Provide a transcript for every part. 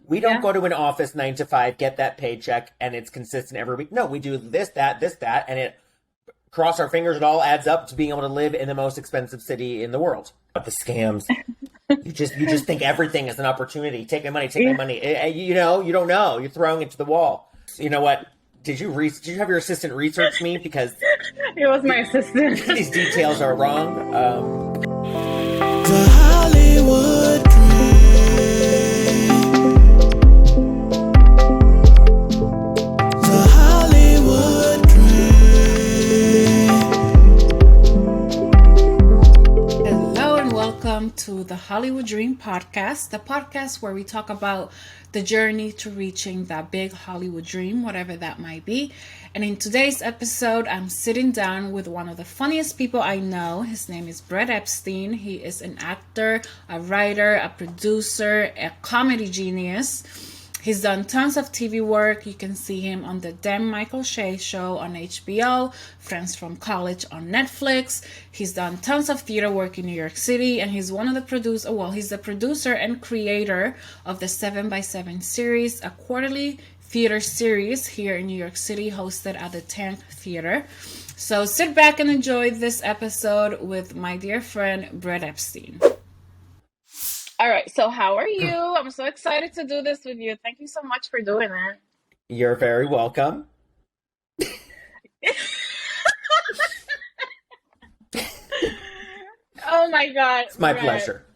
We don't go to an office 9 to 5, get that paycheck, and it's consistent every week. No, we do this, that, and it, cross our fingers, it all adds up to being able to live in the most expensive city in the world. But the scams, you just think everything is an opportunity. Take my money, take my money. You don't know. You're throwing it to the wall. So you know what? Did you have your assistant research me? Because it was my assistant. These details are wrong. The Hollywood Dream. The Hollywood Dream. Hello and welcome to the Hollywood Dream podcast, the podcast where we talk about the journey to reaching that big Hollywood dream, whatever that might be. And in today's episode, I'm sitting down with one of the funniest people I know. His name is Brett Epstein. He is an actor, a writer, a producer, a comedy genius. He's done tons of TV work. You can see him on the Dem Michael Shea show on HBO, Friends from College on Netflix. He's done tons of theater work in New York City, and he's one of the he's the producer and creator of the 7x7 series, a quarterly theater series here in New York City, hosted at the Tank Theater. So sit back and enjoy this episode with my dear friend, Brett Epstein. All right, so how are you? I'm so excited to do this with you. Thank you so much for doing it. You're very welcome. Oh my God. It's my pleasure.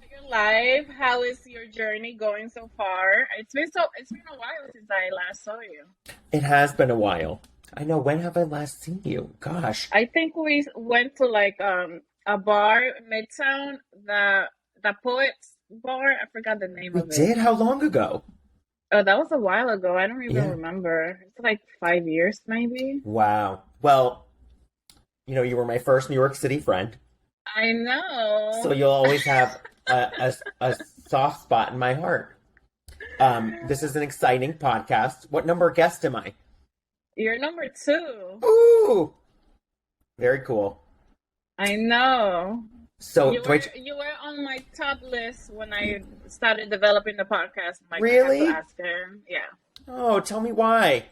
Your life, how is your journey going so far? It's been a while since I last saw you. It has been a while. I know. When have I last seen you? Gosh. I think we went to like a bar in Midtown, the Poets Bar. I forgot the name of it. We did? How long ago? Oh, that was a while ago. I don't even remember. It's like 5 years, maybe. Wow. Well, you were my first New York City friend. I know. So you'll always have a soft spot in my heart. This is an exciting podcast. What number guest am I? You're number 2. Ooh! Very cool. I know. So you were on my top list when I started developing the podcast. Really? I have to ask him. Yeah. Oh, tell me why.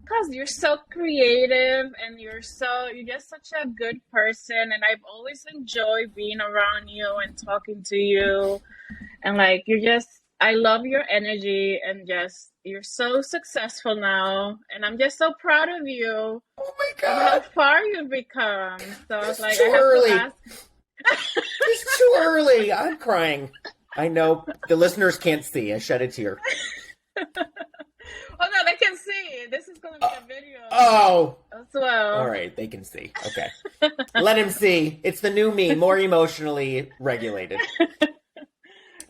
Because you're so creative and you're just such a good person, and I've always enjoyed being around you and talking to you, and I love your energy, and you're so successful now, and I'm just so proud of you. Oh my God. God. How far you've become. So I was like, too early. I have to ask. It's too early. I'm crying. I know the listeners can't see. I shed a tear. Oh no, they can see. This is going to be a video. Oh. As well. All right, they can see. Okay. Let him see. It's the new me, more emotionally regulated.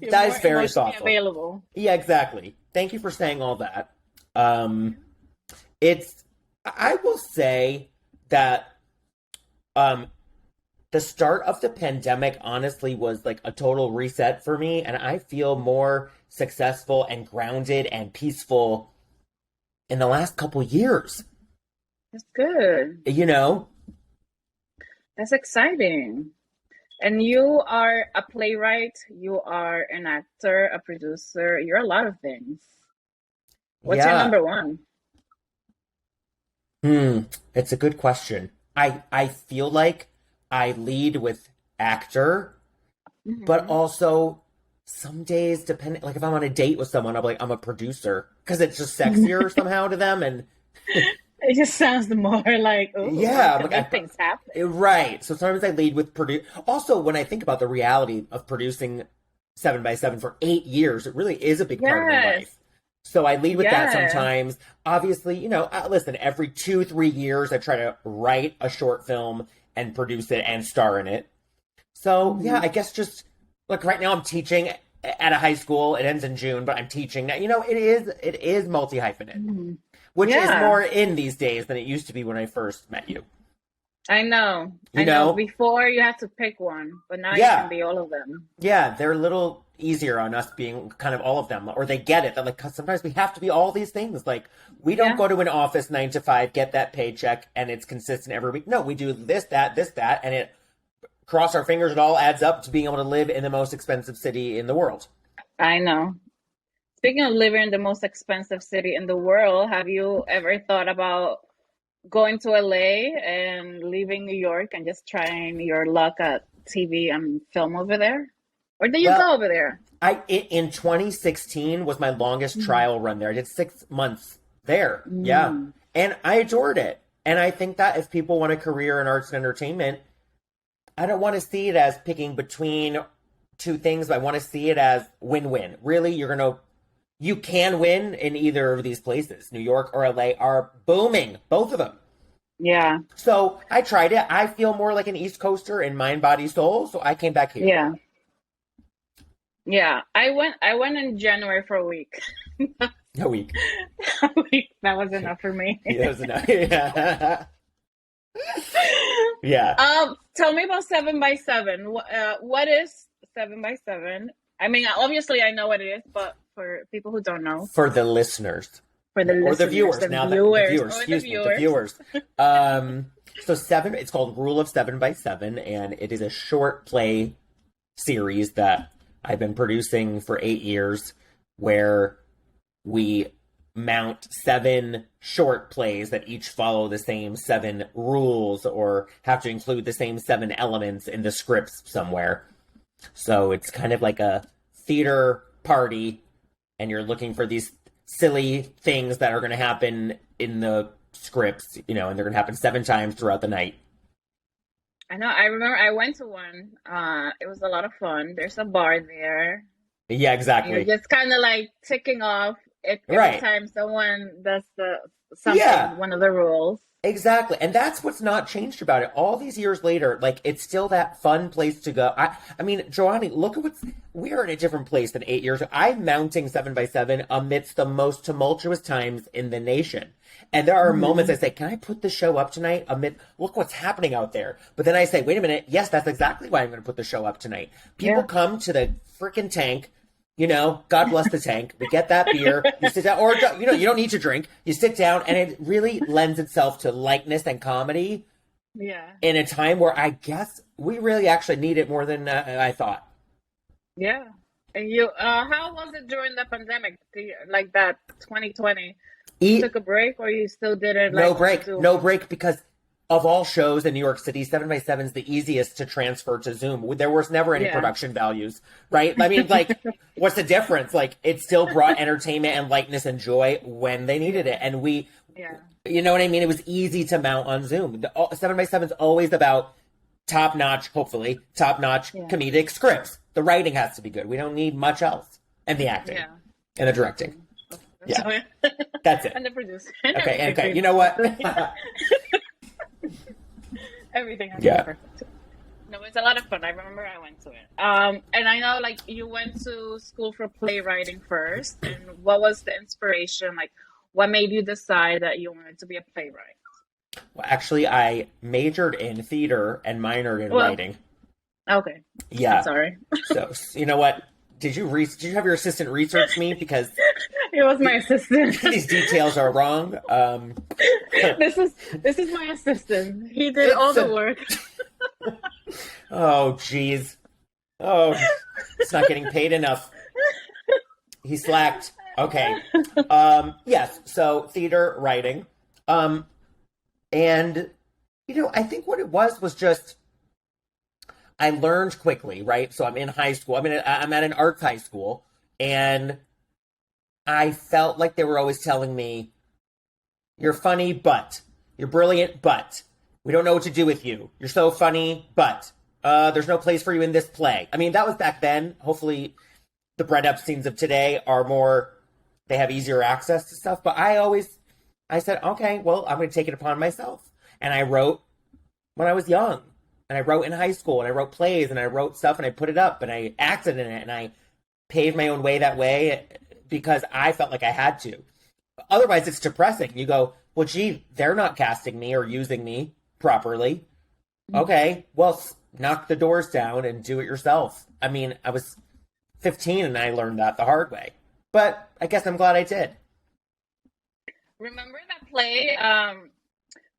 That is very thoughtful. Available. Yeah, exactly. Thank you for saying all that. I will say that the start of the pandemic honestly was like a total reset for me, and I feel more successful and grounded and peaceful in the last couple years. That's good. That's exciting. And you are a playwright, you are an actor, a producer, you're a lot of things. What's your number one? It's a good question. I feel like I lead with actor, but also some days, depending, like if I'm on a date with someone, I'm like, I'm a producer, because it's just sexier somehow to them, and it just sounds more like, oh, yeah, like things happen. Right. So sometimes I lead with produce. Also, when I think about the reality of producing 7x7 for 8 years, it really is a big part of my life. So I lead with that sometimes. Obviously, listen, every 2-3 years, I try to write a short film and produce it and star in it. So yeah, I guess just like right now I'm teaching at a high school. It ends in June, but I'm teaching now. It is multi-hyphenate, which is more in these days than it used to be when I first met you. I know. I know. Before you had to pick one, but now you can be all of them. Yeah, they're a little easier on us being kind of all of them, or they get it. They're like, 'cause sometimes we have to be all these things. Like, we don't go to an office 9 to 5, get that paycheck, and it's consistent every week. No, we do this, that, and it, cross our fingers, it all adds up to being able to live in the most expensive city in the world. I know. Speaking of living in the most expensive city in the world, have you ever thought about going to LA and leaving New York and just trying your luck at TV and film over there? Or did you Well, go over there? in 2016 was my longest Mm. trial run there. I did 6 months there. Yeah. Mm. And I adored it. And I think that if people want a career in arts and entertainment, I don't want to see it as picking between two things. I want to see it as win-win. Really, you can win in either of these places. New York or LA are booming, both of them. Yeah, So I tried it. I feel more like an East Coaster in mind, body, soul. So I came back here. yeah, yeah. I went in January for a week. A week. A week. That was enough for me. Yeah, it was enough. Yeah. Yeah. Tell me about 7x7. What is 7x7? I mean, obviously I know what it is, but for people who don't know, For the listeners. for the Or the listeners, viewers. the Now the viewers, viewers, or the excuse me, the viewers. viewers. So it's called Rule of 7x7, and it is a short play series that I've been producing for 8 years, where we mount 7 short plays that each follow the same 7 rules or have to include the same 7 elements in the scripts somewhere. So it's kind of like a theater party, and you're looking for these silly things that are going to happen in the scripts, and they're going to happen 7 times throughout the night. I know. I remember I went to one. It was a lot of fun. There's a bar there. Yeah, You're exactly. just kind of like ticking off every Right. time someone does Yeah. one of the rules. Exactly. And that's what's not changed about it. All these years later, like, it's still that fun place to go. I mean, Joanny, look at we're in a different place than 8 years ago. I'm mounting 7x7 amidst the most tumultuous times in the nation. And there are moments I say, can I put the show up tonight? Look what's happening out there. But then I say, wait a minute. Yes, that's exactly why I'm going to put the show up tonight. People Yeah. come to the freaking tank. God bless the tank. We get that beer. You sit down, or you don't need to drink. You sit down, and it really lends itself to lightness and comedy Yeah. in a time where I guess we really actually need it more than I thought. Yeah. And how was it during the pandemic? Like that 2020? You Eat took a break, or you still did it no like break, Zoom? no break, because of all shows in New York City, 7x7 is the easiest to transfer to Zoom. There was never any Yeah. production values, right? I mean, like, what's the difference? Like, it still brought entertainment and lightness and joy when they needed it, and Yeah. you know what I mean? It was easy to mount on Zoom. 7x7 is always about top-notch, hopefully, top-notch Yeah. comedic scripts. The writing has to be good. We don't need much else. And the acting. Yeah. And the directing. Yeah. That's it. And the producer. Okay. You know what? Everything has to Yeah. be perfect. No, it's a lot of fun. I remember I went to it. And I know, like, you went to school for playwriting first. And what was the inspiration? Like, what made you decide that you wanted to be a playwright? Well, actually, I majored in theater and minored in Well, writing. Okay. Yeah. Sorry. So, you know what? Did you have your assistant research me? Because It was my assistant. these details are wrong. This is my assistant. He did all the work. Oh, geez. Oh, it's not getting paid enough. He slacked. Okay. Yes. So theater, writing. And, I think what it was just, I learned quickly, right? So I'm in high school. I'm at an arts high school, and I felt like they were always telling me, you're funny, but you're brilliant, but we don't know what to do with you. You're so funny, but there's no place for you in this play. I mean, that was back then. Hopefully the Brett Epsteins of today they have easier access to stuff. But I said, okay, well, I'm going to take it upon myself. And I wrote when I was young, and I wrote in high school, and I wrote plays, and I wrote stuff, and I put it up, and I acted in it, and I paved my own way that way because I felt like I had to. Otherwise, it's depressing. You go, well, gee, they're not casting me or using me properly. Okay, well, knock the doors down and do it yourself. I mean, I was 15 and I learned that the hard way. But I guess I'm glad I did. Remember that play?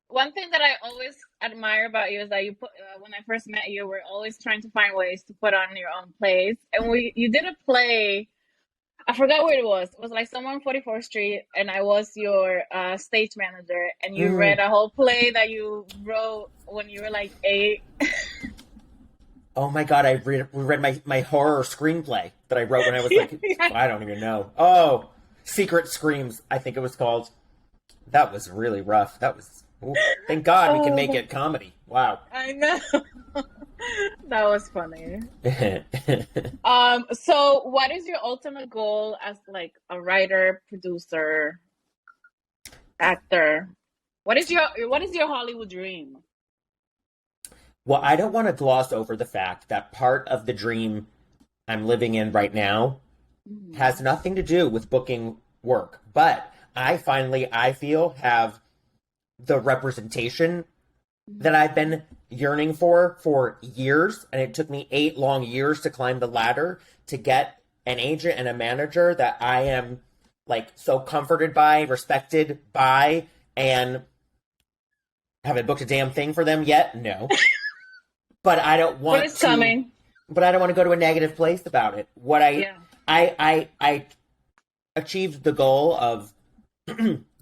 One thing that I always admire about you is that when I first met you, we're always trying to find ways to put on your own plays. And you did a play I forgot where it was. It was like somewhere on 44th Street, and I was your stage manager, and you read a whole play that you wrote when you were like 8. Oh my God, we read my horror screenplay that I wrote when I was like, I don't even know. Oh, Secret Screams, I think it was called. That was really rough. That was, ooh, thank God we can make it comedy. Wow. I know. That was funny. So what is your ultimate goal as like a writer, producer, actor? What is your Hollywood dream? Well, I don't want to gloss over the fact that part of the dream I'm living in right now has nothing to do with booking work, but I feel, have the representation that I've been yearning for years, and it took me 8 long years to climb the ladder to get an agent and a manager that I am like so comforted by, respected by, and haven't booked a damn thing for them yet. No. But I don't want But it's coming. But I don't want to go to a negative place about it. I achieved the goal of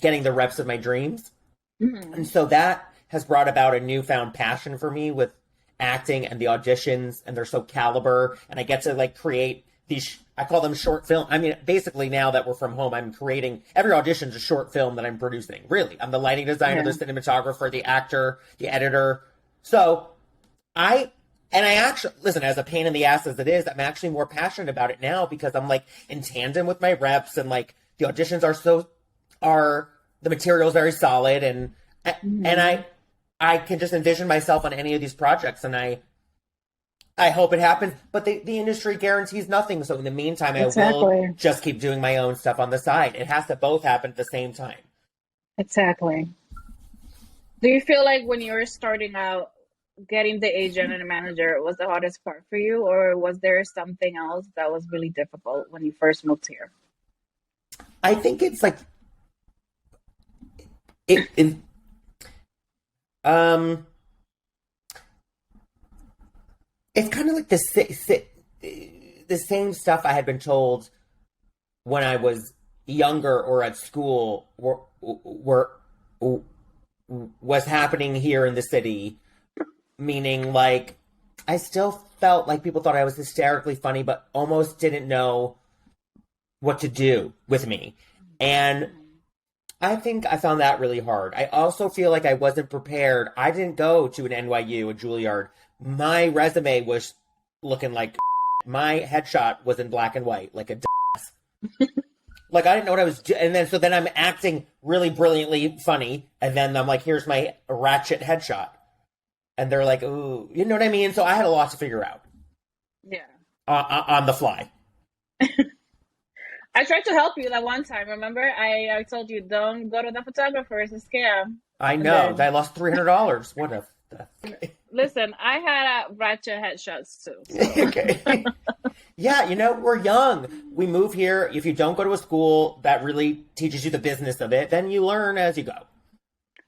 getting the reps of my dreams. And so that has brought about a newfound passion for me with acting and the auditions, and they're so caliber, and I get to like create these, I call them short film. I mean, basically now that we're from home, I'm creating, every audition's a short film that I'm producing. Really. I'm the lighting designer, the cinematographer, the actor, the editor. So I actually, listen, as a pain in the ass as it is, I'm actually more passionate about it now because I'm like in tandem with my reps, and like the auditions the material's very solid, and I can just envision myself on any of these projects, and I hope it happens, but the industry guarantees nothing. So in the meantime, I will just keep doing my own stuff on the side. It has to both happen at the same time. Exactly. Do you feel like when you were starting out, getting the agent and a manager was the hardest part for you, or was there something else that was really difficult when you first moved here? I think it's like it's kind of like the same stuff I had been told when I was younger or at school was happening here in the city. Meaning, like, I still felt like people thought I was hysterically funny, but almost didn't know what to do with me. And I think I found that really hard. I also feel like I wasn't prepared. I didn't go to an NYU, a Juilliard. My resume was looking like my headshot was in black and white, like a like I didn't know what I was doing. And then I'm acting really brilliantly funny. And then I'm like, here's my ratchet headshot. And they're like, ooh, you know what I mean? So I had a lot to figure out. Yeah. On the fly. I tried to help you that one time. Remember? I told you, don't go to the photographer. It's a scam. I know. I lost $300. What a... Listen, I had ratchet headshots too. So. Okay. Yeah, we're young. We move here. If you don't go to a school that really teaches you the business of it, then you learn as you go.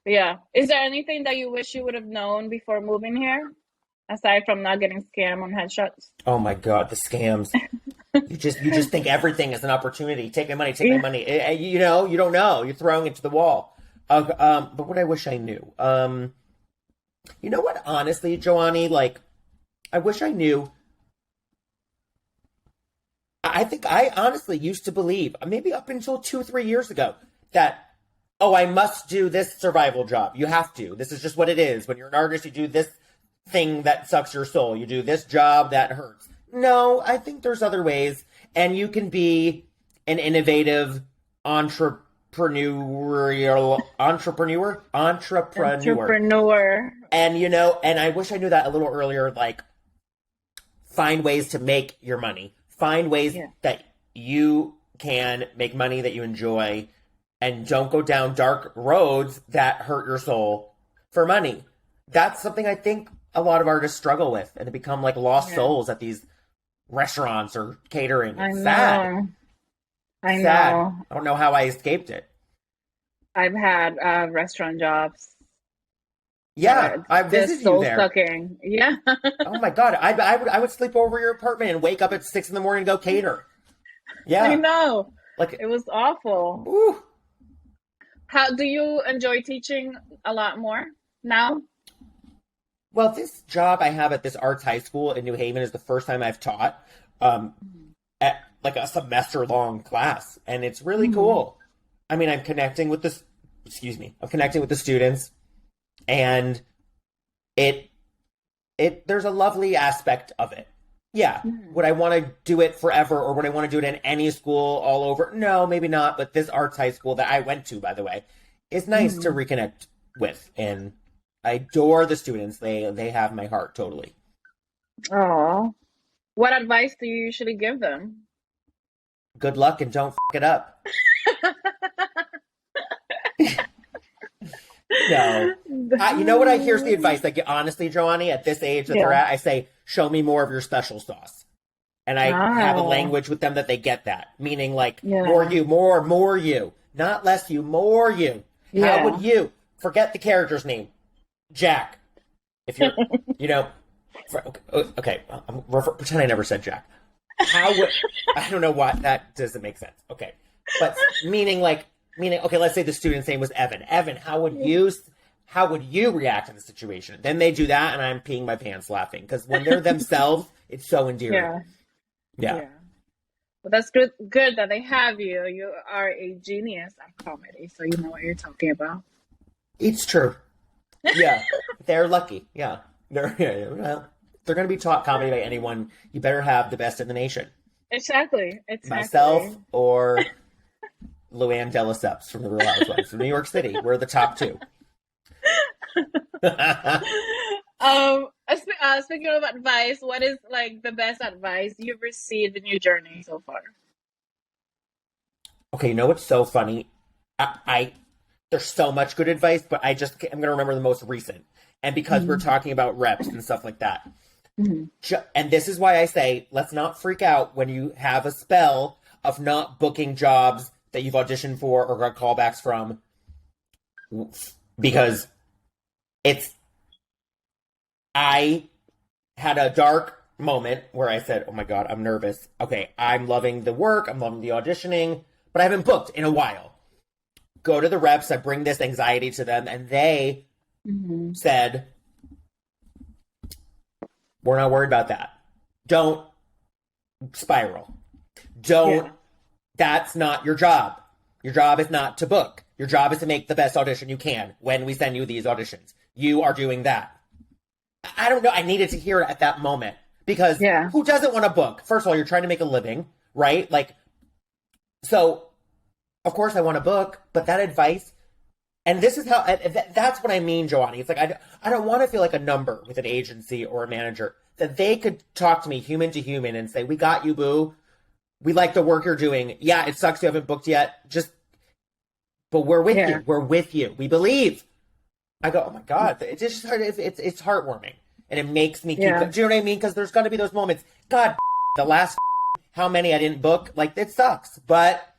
Yeah. Is there anything that you wish you would have known before moving here? Aside from not getting scammed on headshots? Oh my God, the scams. You just think everything is an opportunity. Take my money, my money. You don't know. You're throwing it to the wall. But what I wish I knew. You know what? Honestly, Joanny, like, I wish I knew. I think I honestly used to believe, maybe up until 2-3 years ago, that, I must do this survival job. You have to. This is just what it is. When you're an artist, you do this thing that sucks your soul. You do this job that hurts. No, I think there's other ways. And you can be an innovative entrepreneur. And, and I wish I knew that a little earlier, like, find ways to make your money. Find ways that you can make money that you enjoy, and don't go down dark roads that hurt your soul for money. That's something I think a lot of artists struggle with, and they become like lost souls at these restaurants or catering. It's sad. I know. I don't know how I escaped it. I've had restaurant jobs. Yeah, I visited you there. Sucking. Yeah. Oh my God, I would sleep over your apartment and wake up at 6 a.m. and go cater. I Yeah. know. Like, It was awful. ooh. How do you enjoy teaching a lot more now? Well, this job I have at this arts high school in New Haven is the first time I've taught um, at like a semester long class, and it's really Mm-hmm. cool. I mean, I'm connecting with the students, and it there's a lovely aspect of it. Yeah. Mm-hmm. Would I want to do it forever, or would I want to do it in any school all over? No, maybe not. But this arts high school that I went to, by the way, is nice to Mm-hmm. reconnect with, and I adore the students. They have my heart totally. Oh, what advice do you usually give them? Good luck and don't f it up. No. You know what here's the advice. Like, honestly, Joanny, at this age that they're Yeah. at, I say, show me more of your special sauce. And I have a Oh, language with them that they get that. Meaning, like, more yeah. you, more you. Not less you, more you. How Yeah. would you, forget the character's name, Jack. If you're, you know, okay, pretend I never said Jack. How would, I don't know why, that doesn't make sense. Okay. But meaning, okay, let's say the student's name was Evan. Evan, how would you react in the situation? Then they do that, and I'm peeing my pants laughing because when they're themselves, it's so endearing. Yeah. Yeah, Yeah. Well, that's good that they have you. You are a genius at comedy, so you know what you're talking about. it's true. Yeah, they're lucky. Yeah, well, they're going to be taught comedy by anyone. You better have the best in the nation. Exactly. Myself or Luann de Lesseps from the Real Housewives of New York City. We're the top two. Speaking of advice, what is like the best advice you've received in your journey so far? Okay, you know what's so funny? I there's so much good advice, but I'm going to remember the most recent. And because we're talking about reps and stuff like that. Mm-hmm. And this is why I say, let's not freak out when you have a spell of not booking jobs that you've auditioned for or got callbacks from, because I had a dark moment where I said, oh my God, I'm nervous. Okay, I'm loving the work, I'm loving the auditioning, but I haven't booked in a while. Go to the reps, I bring this anxiety to them, and they said, we're not worried about that. Don't spiral. Don't, that's not your job. Your job is not to book. Your job is to make the best audition you can when we send you these auditions. You are doing that. I don't know. I needed to hear it at that moment because who doesn't want to book? First of all, you're trying to make a living, right? Like, so of course I want to book, but that advice, and this is how, that's what I mean, Joanny. It's like, I don't want to feel like a number with an agency or a manager, that they could talk to me human to human and say, we got you, boo. We like the work you're doing. Yeah, it sucks you haven't booked yet. But we're with you. We're with you. We believe. I go, oh my God. It's just it's heartwarming. And it makes me keep, do you know what I mean? Because there's going to be those moments. God, the last how many I didn't book, like, it sucks. But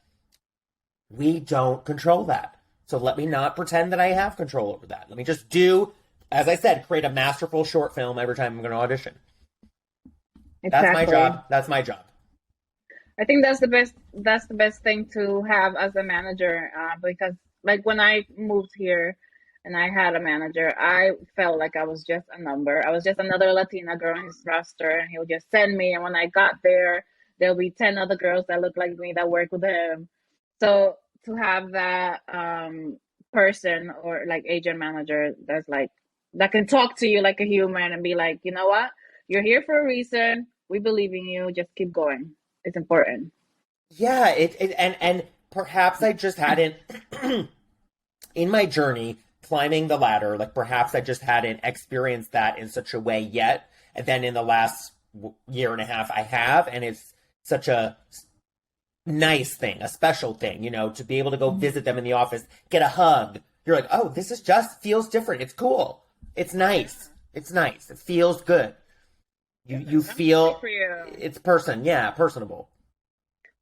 we don't control that. So let me not pretend that I have control over that. Let me just do, as I said, create a masterful short film every time I'm going to audition. That's my job. That's my job. I think that's the best. That's the best thing to have as a manager, because like when I moved here and I had a manager, I felt like I was just a number. I was just another Latina girl in his roster, and he would just send me. And when I got there, there'll be 10 other girls that look like me that work with him. So to have that person or like agent manager that's like that can talk to you like a human and be like, you know what, you're here for a reason. We believe in you. Just keep going. It's important. Yeah, and perhaps I just hadn't in my journey climbing the ladder, like perhaps I just hadn't experienced that in such a way yet. And then in the last year and a half I have, and it's such a nice thing, a special thing, you know, to be able to go visit them in the office, get a hug. You're like, oh, this is just feels different. It's cool. It's nice. It's nice. It feels good. You feel for you. It's personable.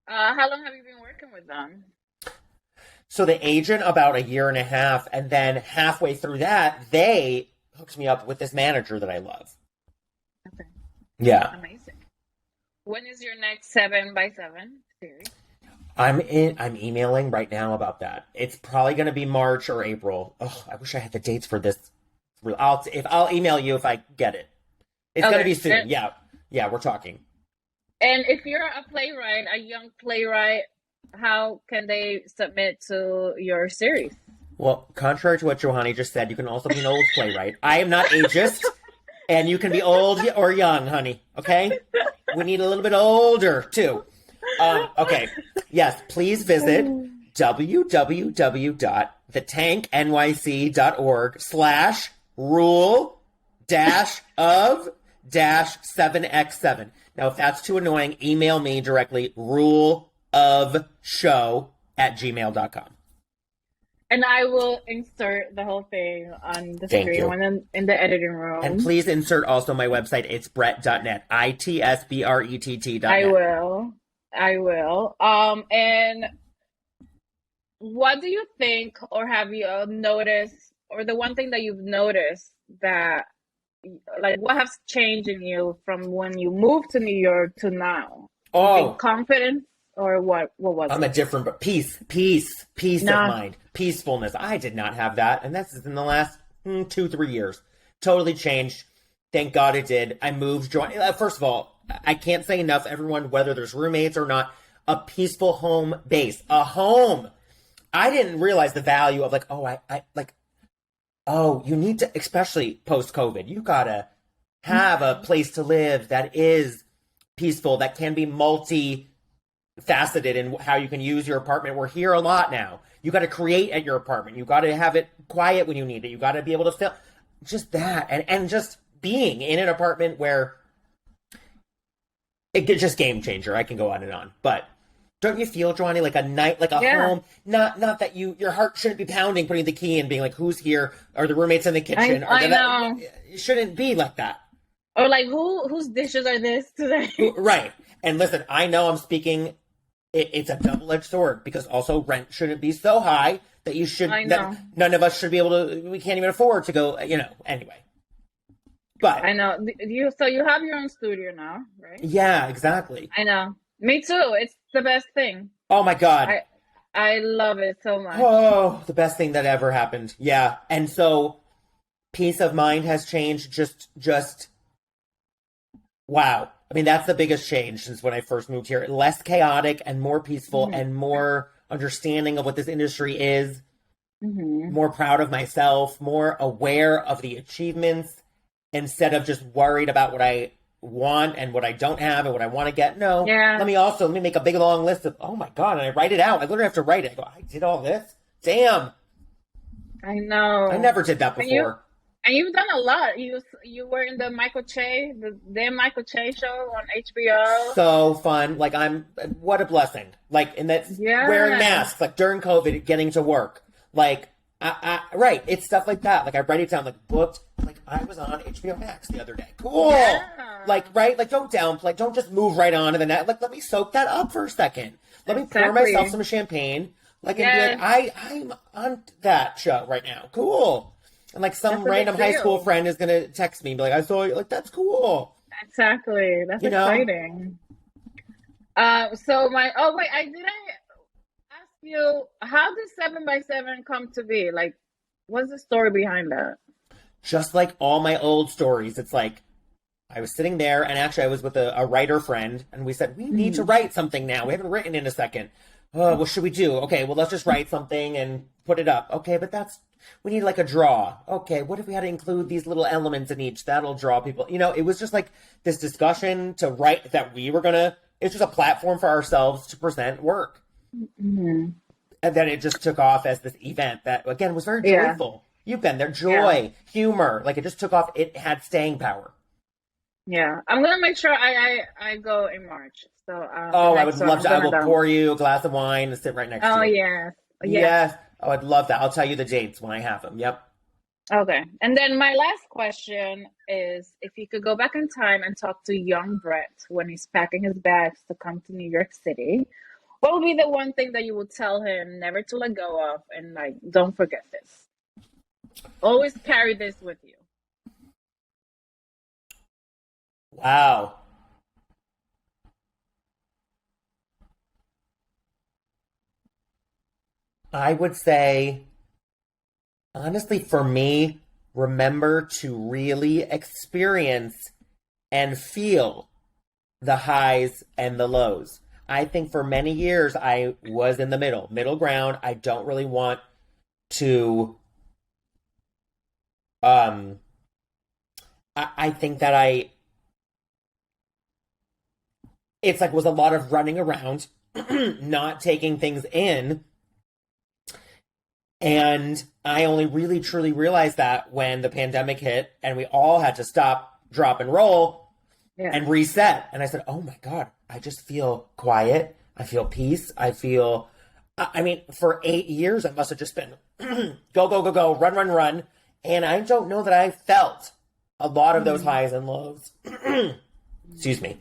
How long have you been working with them? So the agent about a year and a half, and then halfway through that, they hooked me up with this manager that I love. Okay. Yeah. Amazing. When is your next 7x7 series? I'm emailing right now about that. It's probably going to be March or April. Oh, I wish I had the dates for this. I'll email you if I get it. It's going to be soon. Yeah, we're talking. And if you're a playwright, a young playwright, how can they submit to your series? Well, contrary to what Johanny just said, you can also be an old playwright. I am not ageist, and you can be old or young, honey. Okay? We need a little bit older too. Okay. Yes, please visit www.thetanknyc.org/rule-of-7x7. Now, if that's too annoying, email me directly, ruleofshow@gmail.com. And I will insert the whole thing on the screen when in the editing room. And please insert also my website. It's brett.net. ITSBRETT.net. I will. And what do you think, or have you noticed, or the one thing that you've noticed that, like, what has changed in you from when you moved to New York to now? Confidence, or what was I'm it? a different, but peace of mind, peacefulness. I did not have that. And that's in the last 2-3 years. Totally changed. Thank God it did. I moved. First of all, I can't say enough, everyone, whether there's roommates or not, a peaceful home base, a home. I didn't realize the value of you need to, especially post-COVID, you gotta have a place to live that is peaceful, that can be multi-faceted in how you can use your apartment. We're here a lot now. You got to create at your apartment. You got to have it quiet when you need it. You got to be able to film just that. And just being in an apartment where it's just game changer. I can go on and on, but don't you feel, Johnny, like a night, like a home? Not that your heart shouldn't be pounding, putting the key in, being like, who's here? Are the roommates in the kitchen? I know. It shouldn't be like that. Or like, whose dishes are this today? Right. And listen, I know I'm speaking, it's a double-edged sword, because also rent shouldn't be so high that you should, that none of us should be able to, we can't even afford to go, anyway. But I know. So you have your own studio now, right? Yeah, exactly. I know. Me too. It's the best thing. Oh my God. I love it so much. Oh, the best thing that ever happened. Yeah. And so peace of mind has changed. Just wow. I mean, that's the biggest change since when I first moved here. Less chaotic and more peaceful and more understanding of what this industry is. More proud of myself, more aware of the achievements instead of just worried about what I want and what I don't have and what I want to get. No. Yeah. Let me make a big long list of, oh my God, and I write it out. I literally have to write it. I go, I did all this? Damn. I know. I never did that before. And you've done a lot. You were in the Michael Che show on HBO. So fun. Like, what a blessing. Like, and that's wearing masks, like during COVID, getting to work. Like, right. It's stuff like that. Like, I write it down, like, booked. Like, I was on HBO Max the other day. Cool. Yeah. Like, right? Like, don't downplay. Don't just move right on to the net. Like, let me soak that up for a second. Let me pour myself some champagne. Like, and be like, I'm on that show right now. Cool. And like some random high school friend is going to text me and be like, I saw you. Like, that's cool. Exactly. That's exciting. I didn't ask you, how did 7x7 come to be? Like, what's the story behind that? Just like all my old stories, it's like I was sitting there, and actually I was with a writer friend, and we said, we need to write something now. We haven't written in a second. Oh, what should we do? Okay, well, let's just write something and put it up. Okay, but we need like a draw. Okay, what if we had to include these little elements in each? That'll draw people. It was just like this discussion to write that it's just a platform for ourselves to present work. And then it just took off as this event that, again, was very joyful. You've been there. Joy, humor. Like, it just took off. It had staying power. Yeah. I'm going to make sure I go in March. So, I would love to. I will pour you a glass of wine and sit right next to you. Oh, yeah. Yes. Oh, I'd love that. I'll tell you the dates when I have them. Yep. Okay. And then my last question is, if you could go back in time and talk to young Brett when he's packing his bags to come to New York City, what would be the one thing that you would tell him never to let go of, and like, don't forget this? Always carry this with you. Wow. I would say, honestly, for me, remember to really experience and feel the highs and the lows. I think for many years I was in the middle ground. I don't really want to I think that it's like was a lot of running around, not taking things in. And I only really truly realized that when the pandemic hit and we all had to stop, drop, and roll and reset. And I said, oh my God, I just feel quiet. I feel peace. I feel, I mean, for 8 years, I must have just been go, go, go, go, run, run, run. And I don't know that I felt a lot of those highs and lows, excuse me,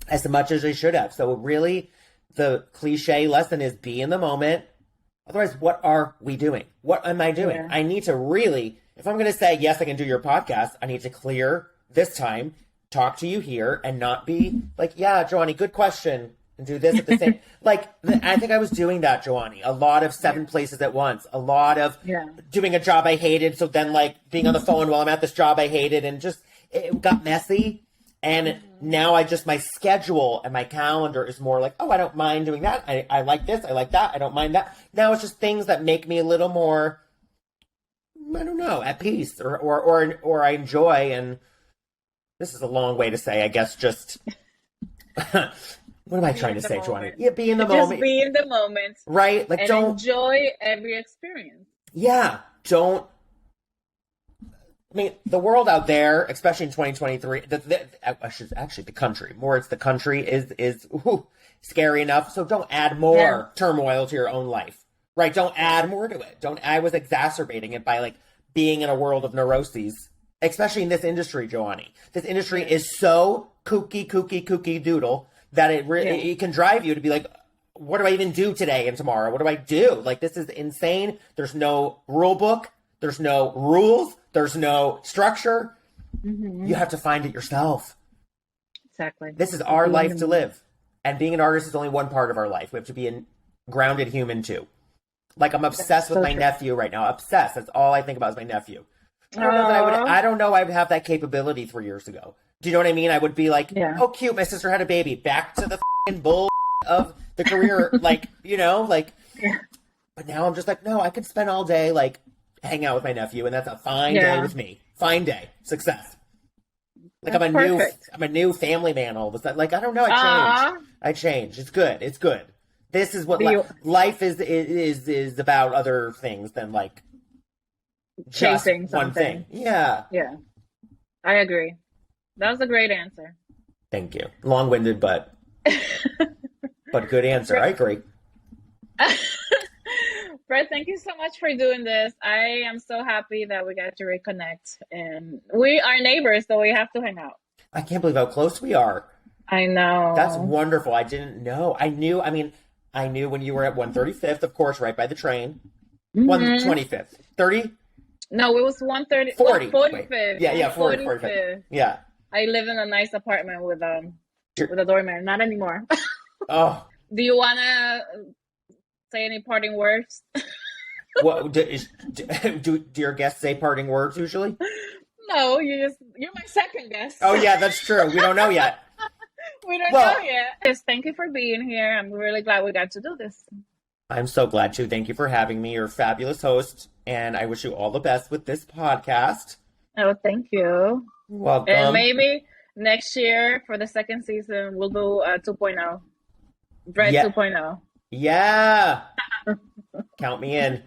as much as I should have. So really, the cliche lesson is be in the moment. Otherwise, what are we doing? What am I doing? I need to really, if I'm going to say, yes, I can do your podcast, I need to clear this time, talk to you here, and not be like, yeah, Joanie, good question, and do this at the same. Like, I think I was doing that, Joanie. A lot of 7 places at once. A lot of doing a job I hated. So then, like, being on the phone while I'm at this job I hated, and just, it got messy. And now my schedule and my calendar is more like, oh, I don't mind doing that. I like this. I like that. I don't mind that. Now it's just things that make me a little more, I don't know, at peace or I enjoy. And this is a long way to say, I guess, just, what am I trying to say, Joanie? Yeah, be in the moment. Just be in the moment. Right? Like, and don't enjoy every experience. Yeah. Don't. I mean, the world out there, especially in 2023, the country, more it's the country is scary enough. So don't add more turmoil to your own life, right? Don't add more to it. I was exacerbating it by like being in a world of neuroses, especially in this industry, Joanie. This industry is so kooky doodle that it can drive you to be like, what do I even do today and tomorrow? What do I do? Like, this is insane. There's no rule book. There's no rules. There's no structure. You have to find it yourself. Exactly. This is our life to live. And being an artist is only one part of our life. We have to be a grounded human too. Like, I'm obsessed with my nephew right now. Obsessed. That's all I think about is my nephew. I don't know I would have that capability 3 years ago. Do you know what I mean? I would be like, oh, cute, my sister had a baby. Back to the f***ing bull of the career. Like, you know, like, but now I'm just like, no, I could spend all day, like, hang out with my nephew, and that's a fine day with me. Fine day. Success. Like, I'm a new family man all of a sudden. Like, I don't know. I changed. It's good. It's good. This is what life is about, other things than like chasing just one thing. Yeah. I agree. That was a great answer. Thank you. Long-winded, but good answer. I agree. Brett, thank you so much for doing this. I am so happy that we got to reconnect, and we are neighbors, so we have to hang out. I can't believe how close we are. I know. That's wonderful. I didn't know. I knew when you were at 135th, of course, right by the train. 125th. 30? No, it was 130. 45th. Yeah, 45th. Yeah. I live in a nice apartment with a doorman. Not anymore. Oh. Do you want to say any parting words? What do your guests say parting words usually? No, you're my second guest. Oh yeah, that's true. We don't know yet. We don't know yet. Just thank you for being here. I'm really glad we got to do this. I'm so glad to. Thank you for having me. You're a fabulous host, and I wish you all the best with this podcast. Oh, thank you. Welcome. And maybe next year for the second season, we'll do 2.0. Brett 2.0. Yeah. Count me in.